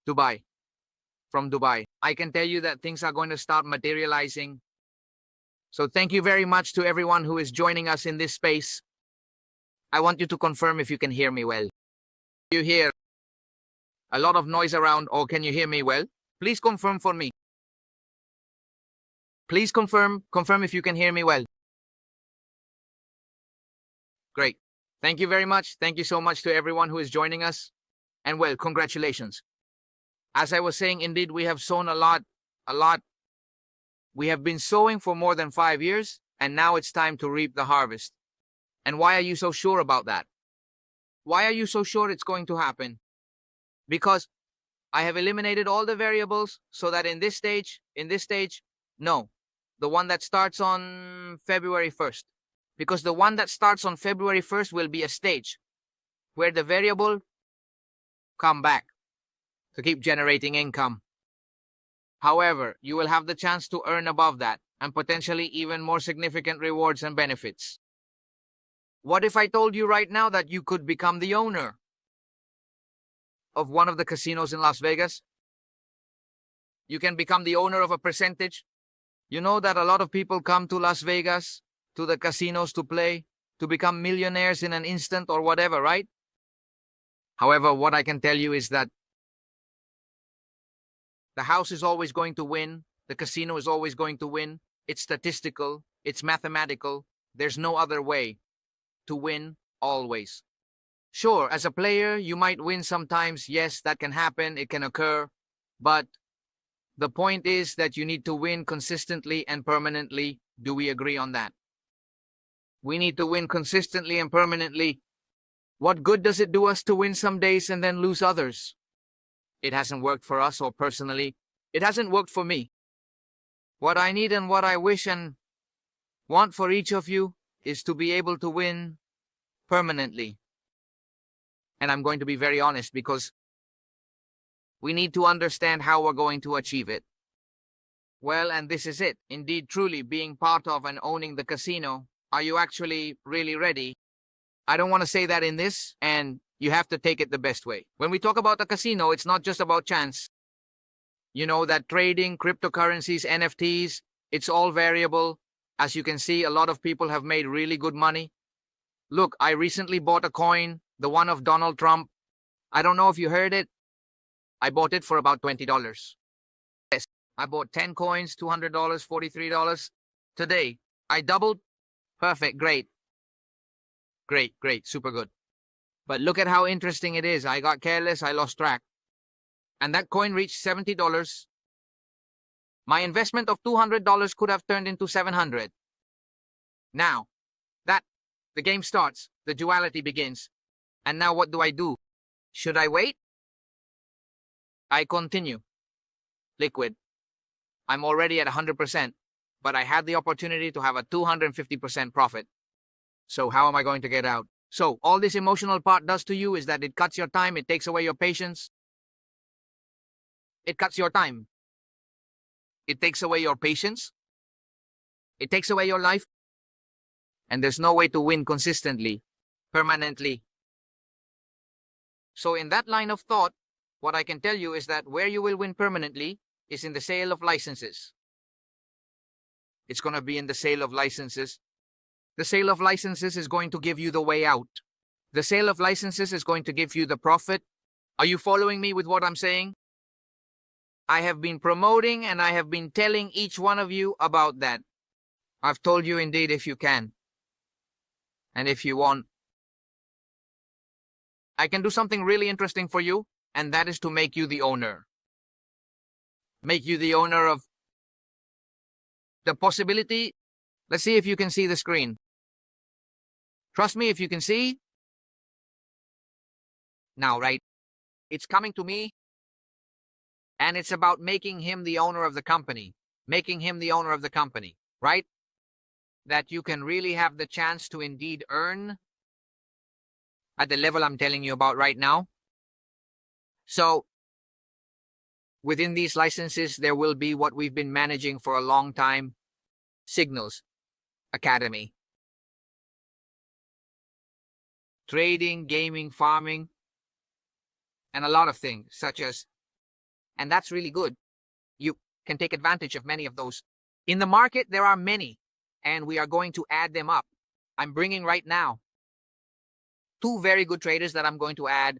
Dubai. From Dubai. I can tell you that things are going to start materializing. So thank you very much to everyone who is joining us in this space. I want you to confirm if you can hear me well. You hear a lot of noise around, or can you hear me well? Please confirm for me. Please confirm if you can hear me well. Great. Thank you very much. Thank you so much to everyone who is joining us. And well, congratulations. As I was saying, indeed, we have sown a lot. We have been sowing for more than 5 years, and now it's time to reap the harvest. And why are you so sure about that? Why are you so sure it's going to happen? Because I have eliminated all the variables so that in this stage, no, the one that starts on February 1st. Because the one that starts on February 1st will be a stage where the variable come back to keep generating income. However, you will have the chance to earn above that and potentially even more significant rewards and benefits. What if I told you right now that you could become the owner of one of the casinos in Las Vegas? You can become the owner of a percentage. You know that a lot of people come to Las Vegas, to the casinos to play, to become millionaires in an instant or whatever, right? However, what I can tell you is that the house is always going to win. The casino is always going to win. It's statistical. It's mathematical. There's no other way to win always. Sure, as a player, you might win sometimes. Yes, that can happen. It can occur. But the point is that you need to win consistently and permanently. Do we agree on that? We need to win consistently and permanently. What good does it do us to win some days and then lose others? It hasn't worked for us, or personally, it hasn't worked for me. What I need and what I wish and want for each of you is to be able to win permanently. And I'm going to be very honest because we need to understand how we're going to achieve it. Well, and this is it. Indeed, truly being part of and owning the casino. Are you actually really ready? I don't want to say that in this, and you have to take it the best way. When we talk about the casino, it's not just about chance. You know that trading, cryptocurrencies, NFTs, it's all variable. As you can see, a lot of people have made really good money. Look, I recently bought a coin, the one of Donald Trump. I don't know if you heard it. I bought it for about $20. Yes, I bought 10 coins, $200, $43. Today, I doubled. Perfect, great. Great, super good. But look at how interesting it is. I got careless, I lost track. And that coin reached $70. My investment of $200 could have turned into $700. Now, the game starts, the duality begins. And now what do? Should I wait? I continue. Liquid. I'm already at 100%, but I had the opportunity to have a 250% profit. So how am I going to get out? So all this emotional part does to you is that it cuts your time, it takes away your patience. It cuts your time. It takes away your patience. It takes away your life. And there's no way to win consistently, permanently. So in that line of thought, what I can tell you is that where you will win permanently is in the sale of licenses. It's going to be in the sale of licenses. The sale of licenses is going to give you the way out. The sale of licenses is going to give you the profit. Are you following me with what I'm saying? I have been promoting and I have been telling each one of you about that. I've told you indeed if you can. And if you want, I can do something really interesting for you, and that is to make you the owner. Make you the owner of the possibility. Let's see if you can see the screen. Trust me if you can see. Now, right? It's coming to me. And it's about making him the owner of the company. Making him the owner of the company, right? That you can really have the chance to indeed earn at the level I'm telling you about right now. So, within these licenses, there will be what we've been managing for a long time. Síguenos Academy. Trading, gaming, farming, and a lot of things, such as and that's really good. You can take advantage of many of those. In the market, there are many, and we are going to add them up. I'm bringing right now two very good traders that I'm going to add.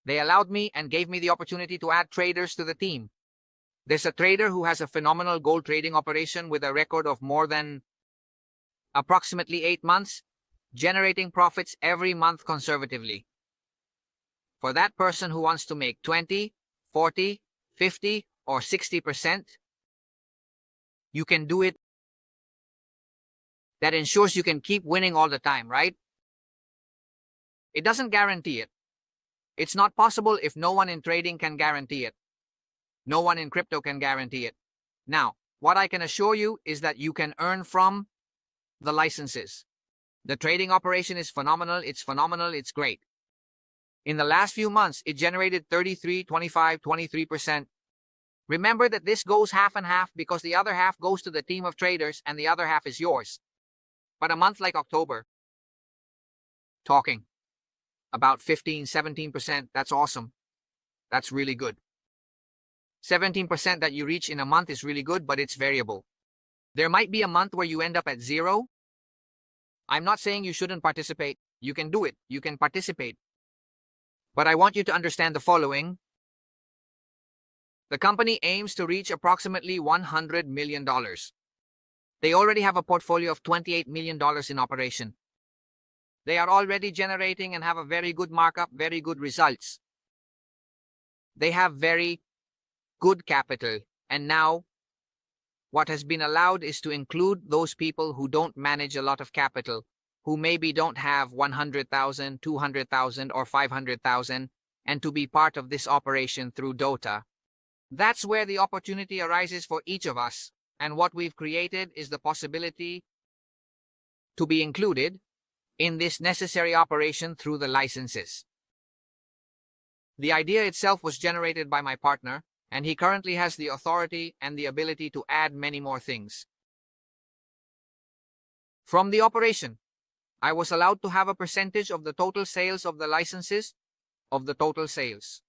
They allowed me and gave me the opportunity to add traders to the team. There's a trader who has a phenomenal gold trading operation with a record of more than approximately 8 months, generating profits every month conservatively. For that person who wants to make 20, 40, 50, or 60%, you can do it. That ensures you can keep winning all the time, right? It doesn't guarantee it. It's not possible if no one in trading can guarantee it. No one in crypto can guarantee it. Now, what I can assure you is that you can earn from the licenses. The trading operation is phenomenal. It's great. In the last few months, it generated 33, 25, 23%. Remember that this goes half and half because the other half goes to the team of traders and the other half is yours. But a month like October, talking about 15, 17%, that's awesome. That's really good. 17% that you reach in a month is really good, but it's variable. There might be a month where you end up at 0. I'm not saying you shouldn't participate. You can do it. You can participate. But I want you to understand the following. The company aims to reach approximately $100 million. They already have a portfolio of $28 million in operation. They are already generating and have a very good markup, very good results. They have very good capital. And now, what has been allowed is to include those people who don't manage a lot of capital, who maybe don't have 100,000, 200,000, or 500,000, and to be part of this operation through Dota. That's where the opportunity arises for each of us, and what we've created is the possibility to be included in this necessary operation through the licenses. The idea itself was generated by my partner, and he currently has the authority and the ability to add many more things. From the operation, I was allowed to have a percentage of the total sales of the licenses of the total sales.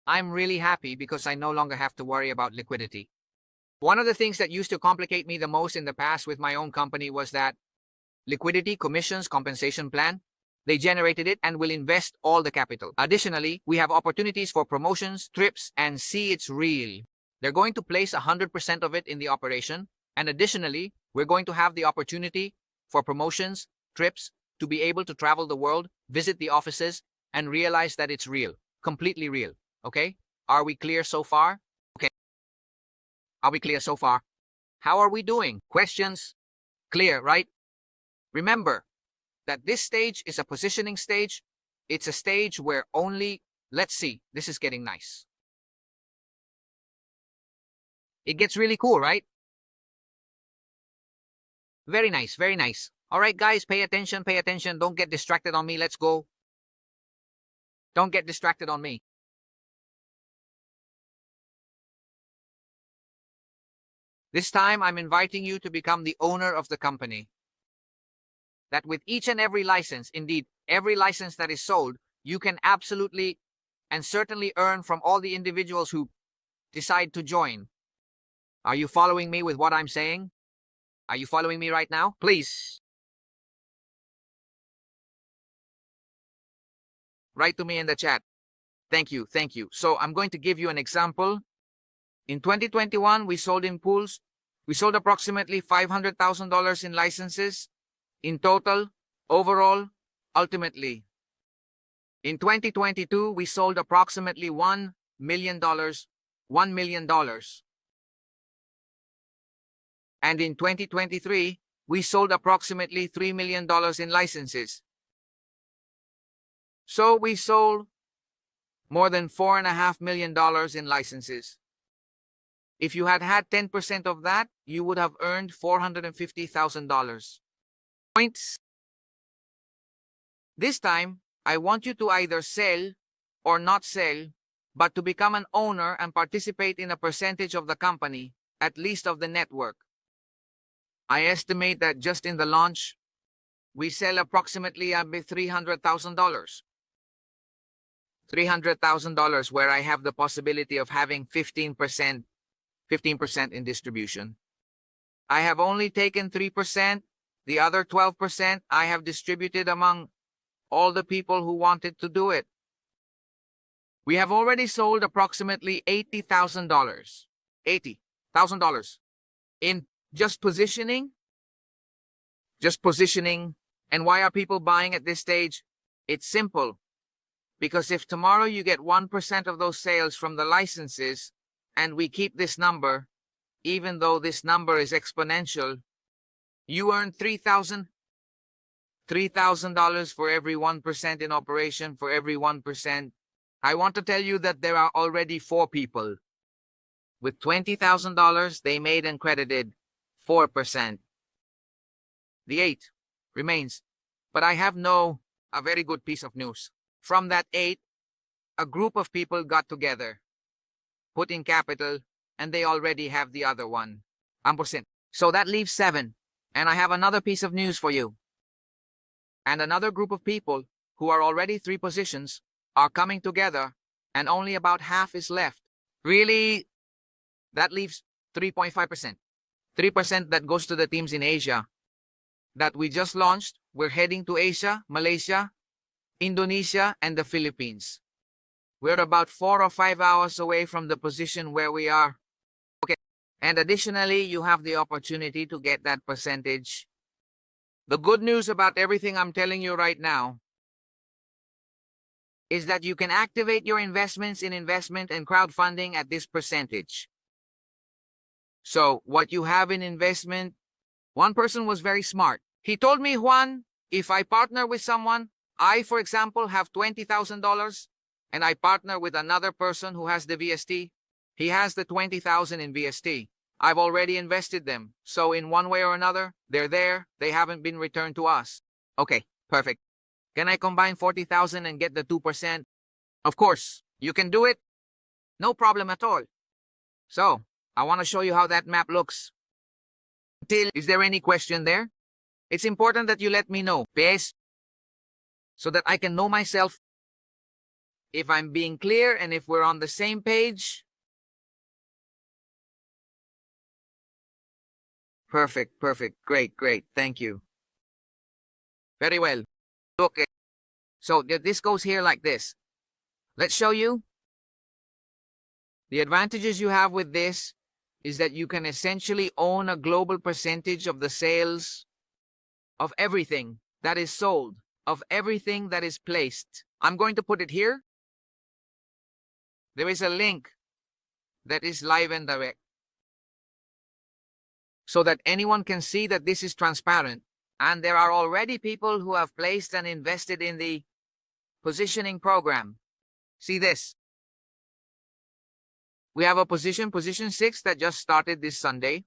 I'm really happy because I no longer have to worry about liquidity. One of the things that used to complicate me the most in the past with my own company was that liquidity, commissions, compensation plan, they generated it and will invest all the capital. Additionally, we have opportunities for promotions, trips, and see it's real. They're going to place 100% of it in the operation. And additionally, we're going to have the opportunity for promotions, trips, to be able to travel the world, visit the offices, and realize that it's real, completely real. Okay? Are we clear so far? Okay. Are we clear so far? How are we doing? Questions? Clear, right? Remember that this stage is a positioning stage. It's a stage where only, let's see, this is getting nice. It gets really cool, right? Very nice, very nice. All right, guys, pay attention, pay attention. Don't get distracted on me. Let's go. Don't get distracted on me. This time, I'm inviting you to become the owner of the company. That with each and every license, indeed, every license that is sold, you can absolutely and certainly earn from all the individuals who decide to join. Are you following me with what I'm saying? Are you following me right now? Please write to me in the chat. Thank you, thank you. So I'm going to give you an example. In 2021, we sold in pools. We sold approximately $500,000 in licenses. In total, overall, ultimately. In 2022, we sold approximately $1 million. $1 million. And in 2023, we sold approximately $3 million in licenses. So we sold more than $4.5 million in licenses. If you had had 10% of that, you would have earned $450,000. Points. This time, I want you to either sell or not sell, but to become an owner and participate in a percentage of the company, at least of the network. I estimate that just in the launch, we sell approximately $300,000. $300,000 where I have the possibility of having 15% in distribution. I have only taken 3%. The other 12% I have distributed among all the people who wanted to do it. We have already sold approximately $80,000. $80,000 in just positioning. Just positioning. And why are people buying at this stage? It's simple. Because if tomorrow you get 1% of those sales from the licenses, and we keep this number, even though this number is exponential, you earn $3,000 for every 1% in operation, for every 1%. I want to tell you that there are already 4 people. With $20,000, they made and credited 4%. The 8 remains. But I have a very good piece of news. From that 8, a group of people got together, put in capital, and they already have the other 1%. So that leaves 7. And I have another piece of news for you. And another group of people who are already 3 positions are coming together, and only about half is left. Really, that leaves 3.5%. 3% that goes to the teams in Asia that we just launched. We're heading to Asia, Malaysia, Indonesia, and the Philippines. We're about 4 or 5 hours away from the position where we are. Okay. And additionally, you have the opportunity to get that percentage. The good news about everything I'm telling you right now is that you can activate your investments in investment and crowdfunding at this percentage. So what you have in investment, one person was very smart. He told me, Juan, if I partner with someone, I, for example, have $20,000, and I partner with another person who has the VST, he has the $20,000 in VST. I've already invested them. So in one way or another, they're there. They haven't been returned to us. Okay, perfect. Can I combine 40,000 and get the 2%? Of course, you can do it. No problem at all. So, I want to show you how that map looks. Is there any question there? It's important that you let me know, please, so that I can know myself if I'm being clear and if we're on the same page. Perfect. Great. Thank you. Very well. Okay. So this goes here like this. Let's show you. The advantages you have with this is that you can essentially own a global percentage of the sales of everything that is sold, of everything that is placed. I'm going to put it here. There is a link that is live and direct, so that anyone can see that this is transparent. And there are already people who have placed and invested in the positioning program. See this. We have a position 6 that just started this Sunday.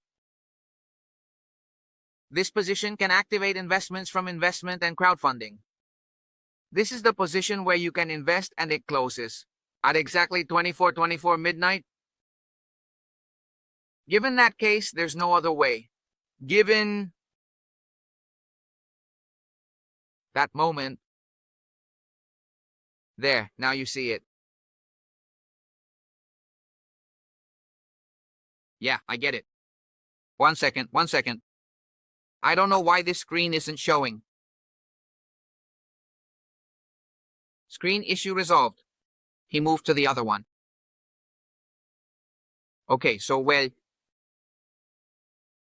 This position can activate investments from investment and crowdfunding. This is the position where you can invest and it closes at exactly 24:24 midnight. Given that case, there's no other way. Given that moment, there, now you see it. Yeah, I get it. One second. I don't know why this screen isn't showing. Screen issue resolved. He moved to the other one. Okay, so well,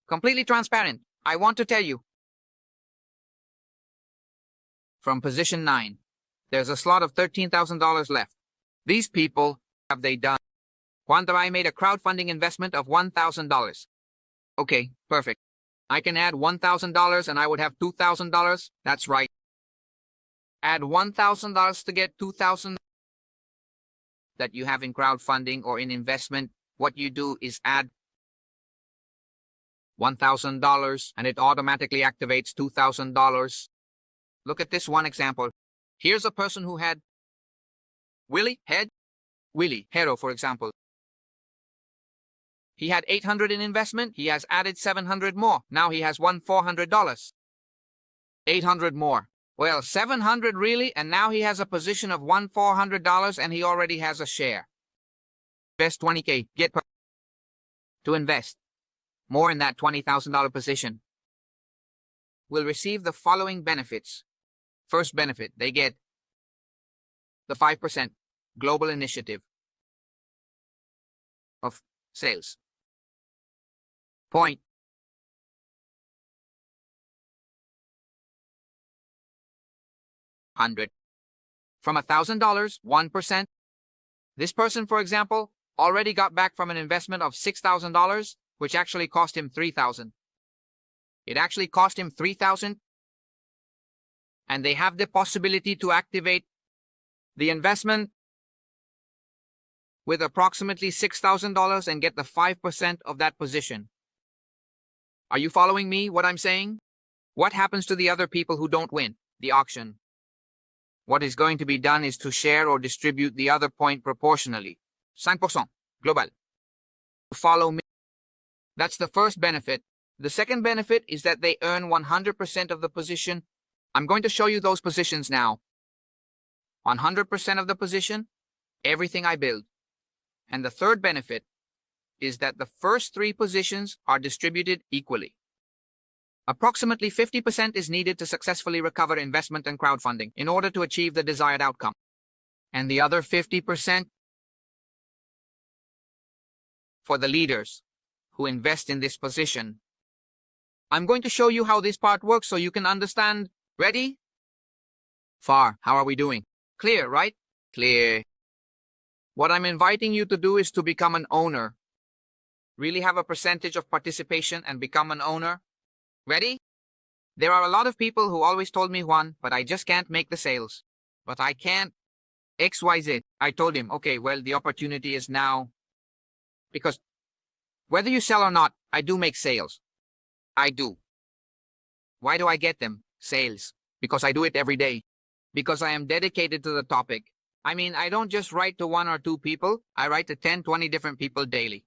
completely transparent. I want to tell you. From position 9, there's a slot of $13,000 left. These people, have they done? Cuando I made a crowdfunding investment of $1,000. Okay, perfect. I can add $1,000 and I would have $2,000. That's right. Add $1,000 to get $2,000 that you have in crowdfunding or in investment. What you do is add $1,000 and it automatically activates $2,000. Look at this one example. Here's a person who had Willie Hero, for example. He had $800 in investment. He has added $700 more. Now he has won $400. $800 more. Well, 700 really, and now he has a position of $1,400 and he already has a share. Invest 20K, to invest more in that $20,000 position. Will receive the following benefits. First benefit, they get the 5% global initiative of sales. Point. $100. From $1,000, 1%. This person, for example, already got back from an investment of $6,000, which actually cost him $3,000. It actually cost him $3,000, and they have the possibility to activate the investment with approximately $6,000 and get the 5% of that position. Are you following me, what I'm saying? What happens to the other people who don't win the auction? What is going to be done is to share or distribute the other point proportionally. 5% global. Follow me. That's the first benefit. The second benefit is that they earn 100% of the position. I'm going to show you those positions now. 100% of the position, everything I build. And the third benefit is that the first 3 positions are distributed equally. Approximately 50% is needed to successfully recover investment and crowdfunding in order to achieve the desired outcome. And the other 50% for the leaders who invest in this position. I'm going to show you how this part works so you can understand. Ready? Far, how are we doing? Clear, right? Clear. What I'm inviting you to do is to become an owner. Really have a percentage of participation and become an owner. Ready? There are a lot of people who always told me, Juan, but I just can't make the sales. But I can't. XYZ. I told him, okay, well, the opportunity is now. Because whether you sell or not, I do make sales. I do. Why do I get them? Sales. Because I do it every day. Because I am dedicated to the topic. I mean, I don't just write to 1 or 2 people. I write to 10, 20 different people daily.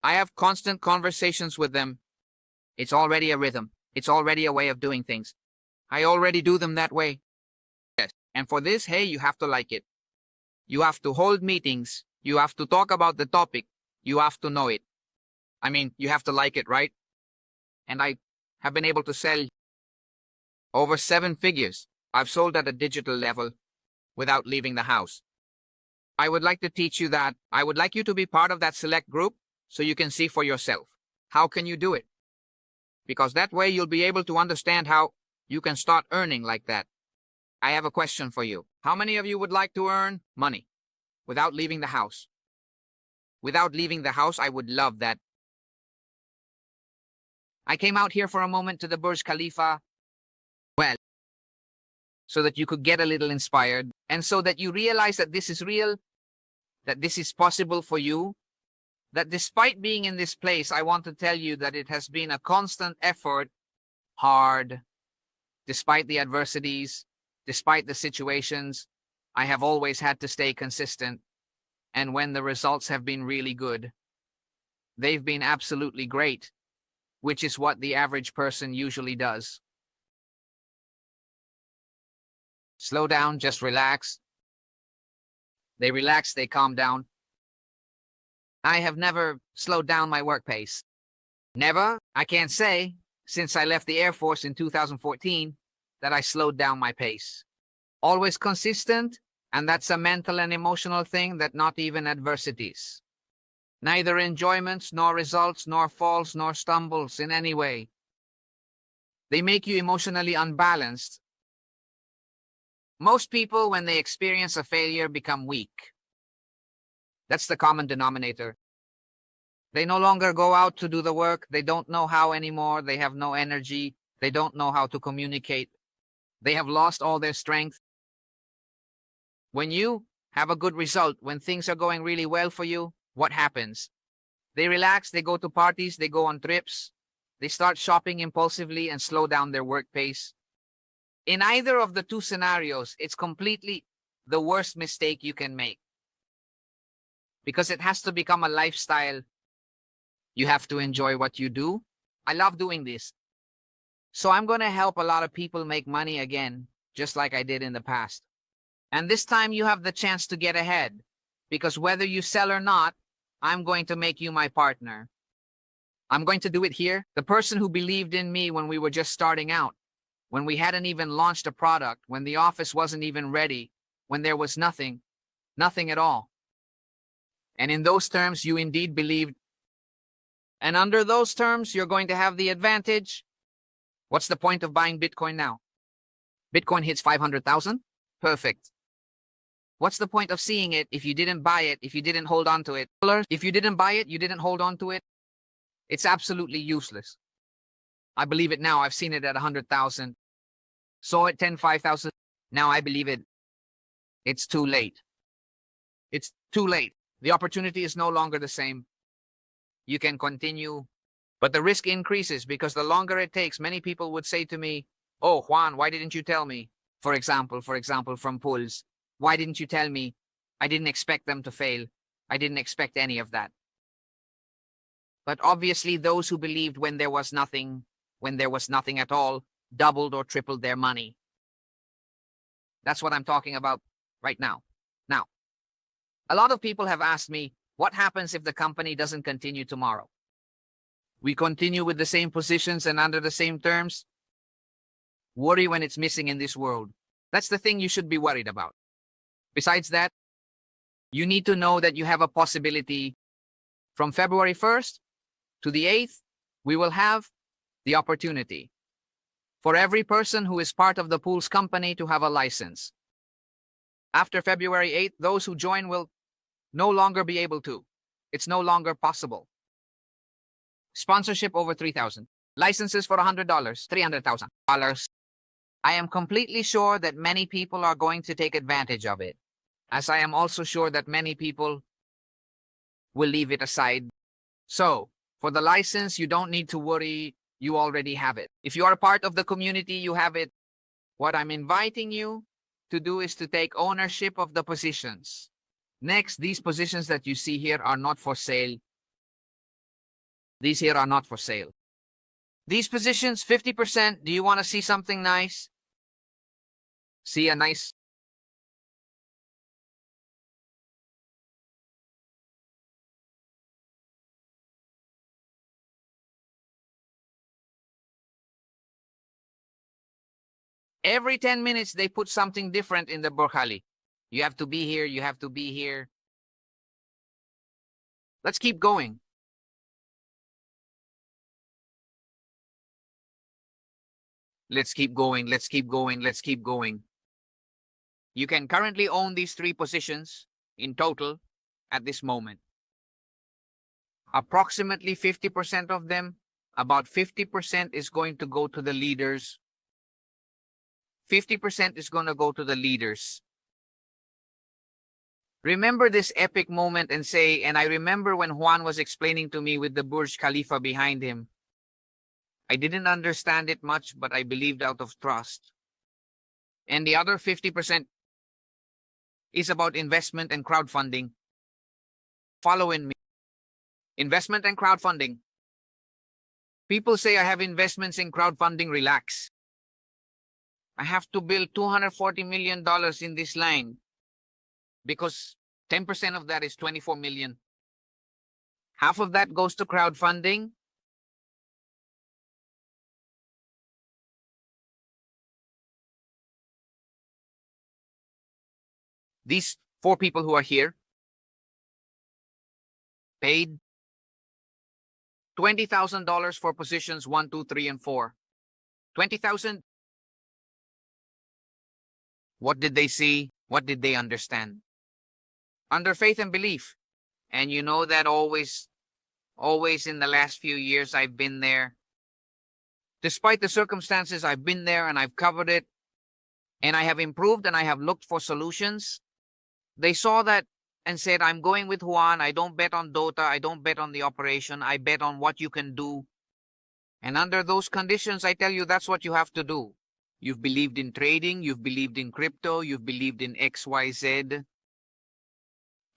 I have constant conversations with them. It's already a rhythm. It's already a way of doing things. I already do them that way. Yes. And for this, hey, you have to like it. You have to hold meetings. You have to talk about the topic. You have to know it. I mean, you have to like it, right? And I have been able to sell over 7 figures. I've sold at a digital level without leaving the house. I would like to teach you that. I would like you to be part of that select group so you can see for yourself. How can you do it? Because that way you'll be able to understand how you can start earning like that. I have a question for you. How many of you would like to earn money without leaving the house? Without leaving the house, I would love that. I came out here for a moment to the Burj Khalifa, well, so that you could get a little inspired and so that you realize that this is real, that this is possible for you, that despite being in this place, I want to tell you that it has been a constant effort, hard, despite the adversities, despite the situations, I have always had to stay consistent. And when the results have been really good, they've been absolutely great, which is what the average person usually does. Slow down, just relax. They relax, they calm down. I have never slowed down my work pace. Never, I can't say, since I left the Air Force in 2014, that I slowed down my pace. Always consistent, and that's a mental and emotional thing that not even adversities. Neither enjoyments, nor results, nor falls, nor stumbles in any way. They make you emotionally unbalanced. Most people, when they experience a failure, become weak. That's the common denominator. They no longer go out to do the work. They don't know how anymore. They have no energy. They don't know how to communicate. They have lost all their strength. When you have a good result, when things are going really well for you, what happens? They relax, they go to parties, they go on trips. They start shopping impulsively and slow down their work pace. In either of the 2 scenarios, it's completely the worst mistake you can make. Because it has to become a lifestyle. You have to enjoy what you do. I love doing this. So I'm going to help a lot of people make money again. just like I did in the past. And this time you have the chance to get ahead, because whether you sell or not, I'm going to make you my partner. I'm going to do it here. The person who believed in me when we were just starting out, when we hadn't even launched a product, when the office wasn't even ready, when there was nothing at all. And in those terms, you indeed believed. And under those terms, you're going to have the advantage. What's the point of buying Bitcoin now? Bitcoin hits 500,000? Perfect. What's the point of seeing it if you didn't buy it, if you didn't hold on to it? If you didn't buy it, you didn't hold on to it? It's absolutely useless. I believe it now. I've seen it at 100,000. Saw it 5,000. Now I believe it. It's too late. It's too late. The opportunity is no longer the same. You can continue, but the risk increases because the longer it takes, many people would say to me, "Oh, Juan, why didn't you tell me?" For example, from Poolex, "Why didn't you tell me? I didn't expect them to fail. I didn't expect any of that." But obviously those who believed when there was nothing at all, doubled or tripled their money. That's what I'm talking about right now. Now, a lot of people have asked me, what happens if the company doesn't continue tomorrow? We continue with the same positions and under the same terms? Worry when it's missing in this world. That's the thing you should be worried about. Besides that, you need to know that you have a possibility. From February 1st to the 8th, we will have the opportunity for every person who is part of the Poolex company to have a license. After February 8th, those who join will no longer be able to. It's no longer possible. Sponsorship over $3,000. Licenses for $100, $300,000. I am completely sure that many people are going to take advantage of it, as I am also sure that many people will leave it aside. So, for the license, you don't need to worry. You already have it. If you are a part of the community, you have it. What I'm inviting you to do is to take ownership of the positions. Next, these positions that you see here are not for sale. These here are not for sale. These positions, 50%. Do you want to see something nice? See a nice... Every 10 minutes, they put something different in the Burkhali. You have to be here. You have to be here. Let's keep going. Let's keep going. Let's keep going. Let's keep going. You can currently own these 3 positions in total at this moment. Approximately 50% of them, about 50% is going to go to the leaders. 50% is going to go to the leaders. Remember this epic moment and say, and I remember when Juan was explaining to me with the Burj Khalifa behind him. I didn't understand it much, but I believed out of trust. And the other 50% is about investment and crowdfunding. Follow in me. Investment and crowdfunding. People say I have investments in crowdfunding. Relax. I have to build $240 million in this line because 10% of that is 24 million. Half of that goes to crowdfunding. These 4 people who are here paid $20,000 for positions 1, 2, 3, and 4. 20,000. What did they see? What did they understand? Under faith and belief. And you know that always in the last few years I've been there. Despite the circumstances, I've been there and I've covered it. And I have improved and I have looked for solutions. They saw that and said, I'm going with Juan. I don't bet on Dota. I don't bet on the operation. I bet on what you can do. And under those conditions, I tell you, that's what you have to do. You've believed in trading. You've believed in crypto. You've believed in XYZ.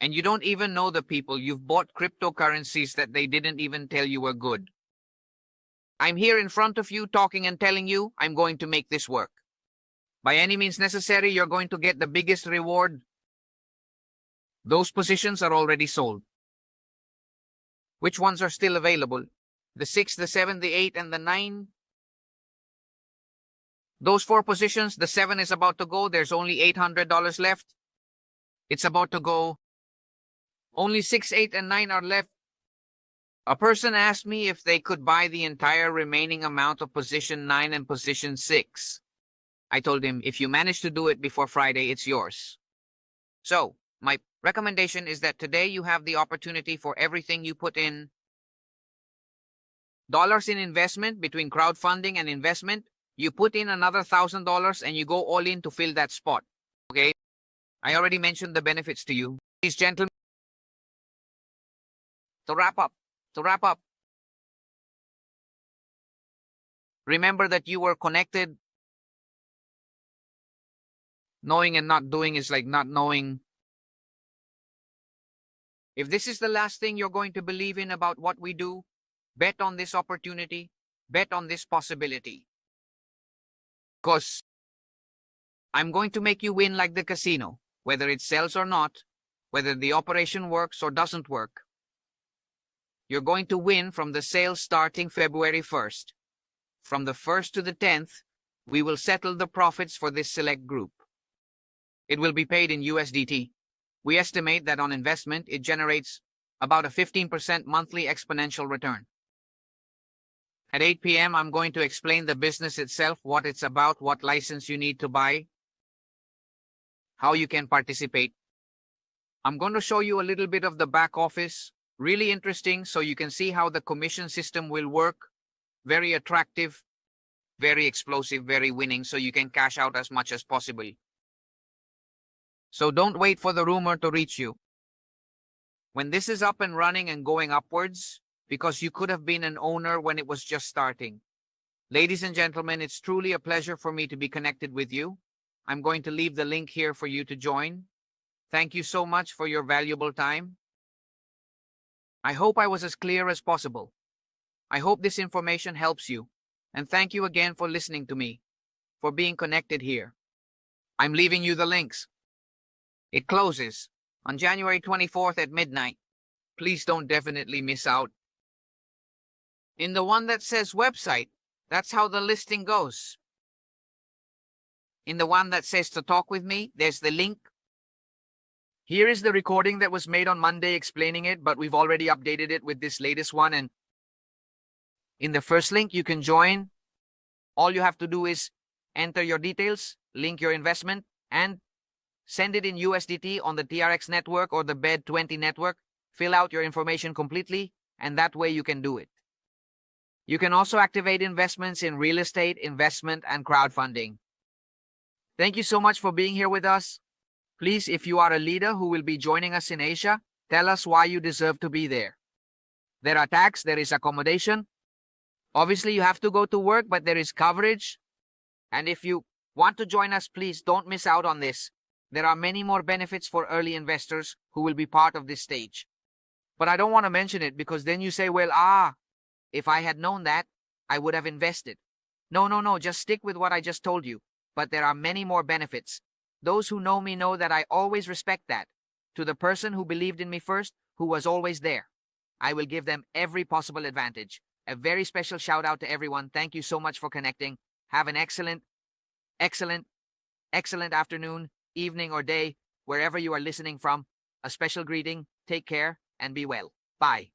And you don't even know the people. You've bought cryptocurrencies that they didn't even tell you were good. I'm here in front of you talking and telling you I'm going to make this work. By any means necessary, you're going to get the biggest reward. Those positions are already sold. Which ones are still available? The 6, the 7, the 8, and the 9. Those 4 positions, the 7 is about to go. There's only $800 left. It's about to go. Only 6, 8, and 9 are left. A person asked me if they could buy the entire remaining amount of position 9 and position 6. I told him, if you manage to do it before Friday, it's yours. So, my recommendation is that today you have the opportunity for everything you put in. Dollars in investment between crowdfunding and investment. You put in another $1,000 and you go all in to fill that spot. Okay? I already mentioned the benefits to you. Please, gentlemen. To wrap up. Remember that you were connected. Knowing and not doing is like not knowing. If this is the last thing you're going to believe in about what we do, bet on this opportunity, bet on this possibility. Because I'm going to make you win like the casino, whether it sells or not, whether the operation works or doesn't work. You're going to win from the sale starting February 1st. From the 1st to the 10th, we will settle the profits for this select group. It will be paid in USDT. We estimate that on investment, it generates about a 15% monthly exponential return. At 8 p.m., I'm going to explain the business itself, what it's about, what license you need to buy, how you can participate. I'm going to show you a little bit of the back office. Really interesting, so you can see how the commission system will work. Very attractive, very explosive, very winning, so you can cash out as much as possible. So don't wait for the rumor to reach you. When this is up and running and going upwards, because you could have been an owner when it was just starting. Ladies and gentlemen, it's truly a pleasure for me to be connected with you. I'm going to leave the link here for you to join. Thank you so much for your valuable time. I hope I was as clear as possible. I hope this information helps you. And thank you again for listening to me, for being connected here. I'm leaving you the links. It closes on January 24th at midnight. Please don't definitely miss out. In the one that says website, that's how the listing goes. In the one that says to talk with me, there's the link. Here is the recording that was made on Monday explaining it, but we've already updated it with this latest one. And in the first link, you can join. All you have to do is enter your details, link your investment, and send it in USDT on the TRX network or the BED20 network. Fill out your information completely, and that way you can do it. You can also activate investments in real estate, investment, and crowdfunding. Thank you so much for being here with us. Please, if you are a leader who will be joining us in Asia, tell us why you deserve to be there. There are tax, there is accommodation. Obviously, you have to go to work, but there is coverage. And if you want to join us, please don't miss out on this. There are many more benefits for early investors who will be part of this stage. But I don't want to mention it because then you say, well, if I had known that, I would have invested. No, just stick with what I just told you. But there are many more benefits. Those who know me know that I always respect that. To the person who believed in me first, who was always there, I will give them every possible advantage. A very special shout out to everyone. Thank you so much for connecting. Have an excellent afternoon, evening, or day, wherever you are listening from. A special greeting. Take care and be well. Bye.